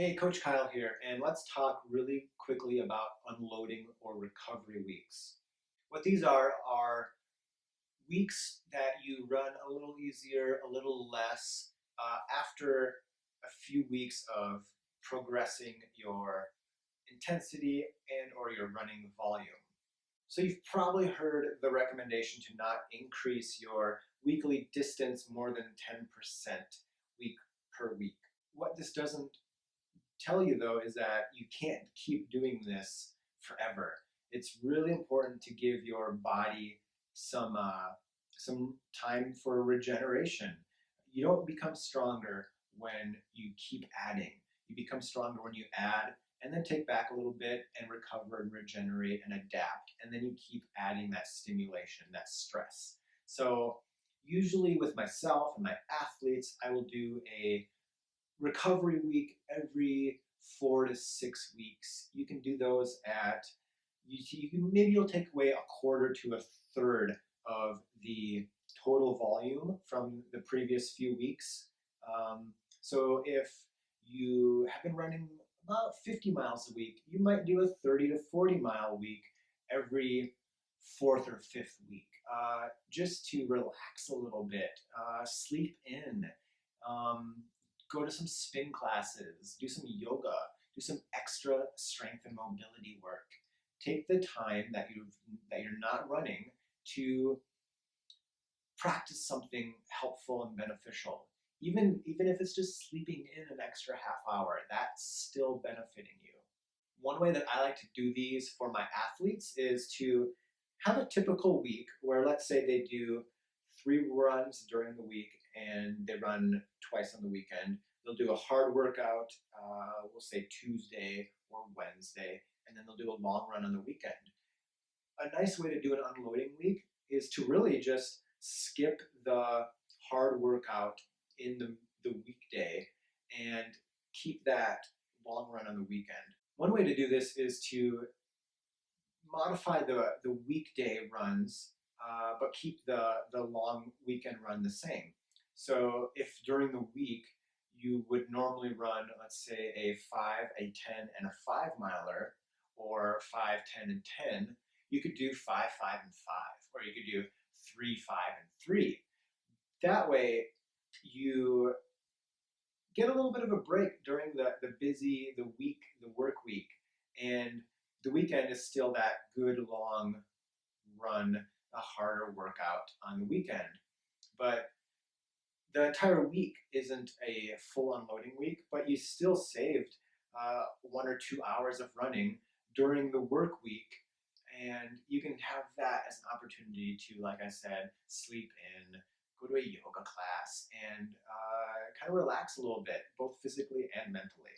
Hey, Coach Kyle here, and let's talk really quickly about unloading or recovery weeks. What these are weeks that you run a little easier, a little less, after a few weeks of progressing your intensity and or your running volume. So you've probably heard the recommendation to not increase your weekly distance more than 10% week per week. What this doesn't tell you though is that you can't keep doing this forever. It's really important to give your body some time for regeneration. You don't become stronger when you keep adding. You become stronger when you add and then take back a little bit and recover and regenerate and adapt. And then you keep adding that stimulation, that stress. So usually with myself and my athletes, I will do a recovery week every 4 to 6 weeks. You can do those at, maybe you'll take away a quarter to a third of the total volume from the previous few weeks. So if you have been running about 50 miles a week, you might do a 30 to 40 mile week every fourth or fifth week, just to relax a little bit, sleep in, go to some spin classes, do some yoga, do some extra strength and mobility work. Take the time that you're not running to practice something helpful and beneficial. Even if it's just sleeping in an extra half hour, that's still benefiting you. One way that I like to do these for my athletes is to have a typical week where, let's say, they do 3 runs during the week and they run twice on the weekend. They'll do a hard workout, we'll say Tuesday or Wednesday, and then they'll do a long run on the weekend. A nice way to do an unloading week is to really just skip the hard workout in the weekday and keep that long run on the weekend. One way to do this is to modify the weekday runs, but keep the long weekend run the same. So if during the week you would normally run, let's say, a 5, a 10, and a 5 miler, or 5, 10, and 10, you could do 5, 5, and 5, or you could do 3, 5, and 3. That way you get a little bit of a break during the work week, and the weekend is still that good long run, a harder workout on the weekend. But the entire week isn't a full unloading week, but you still saved 1 or 2 hours of running during the work week, and you can have that as an opportunity to, like I said, sleep in, go to a yoga class, and kind of relax a little bit, both physically and mentally.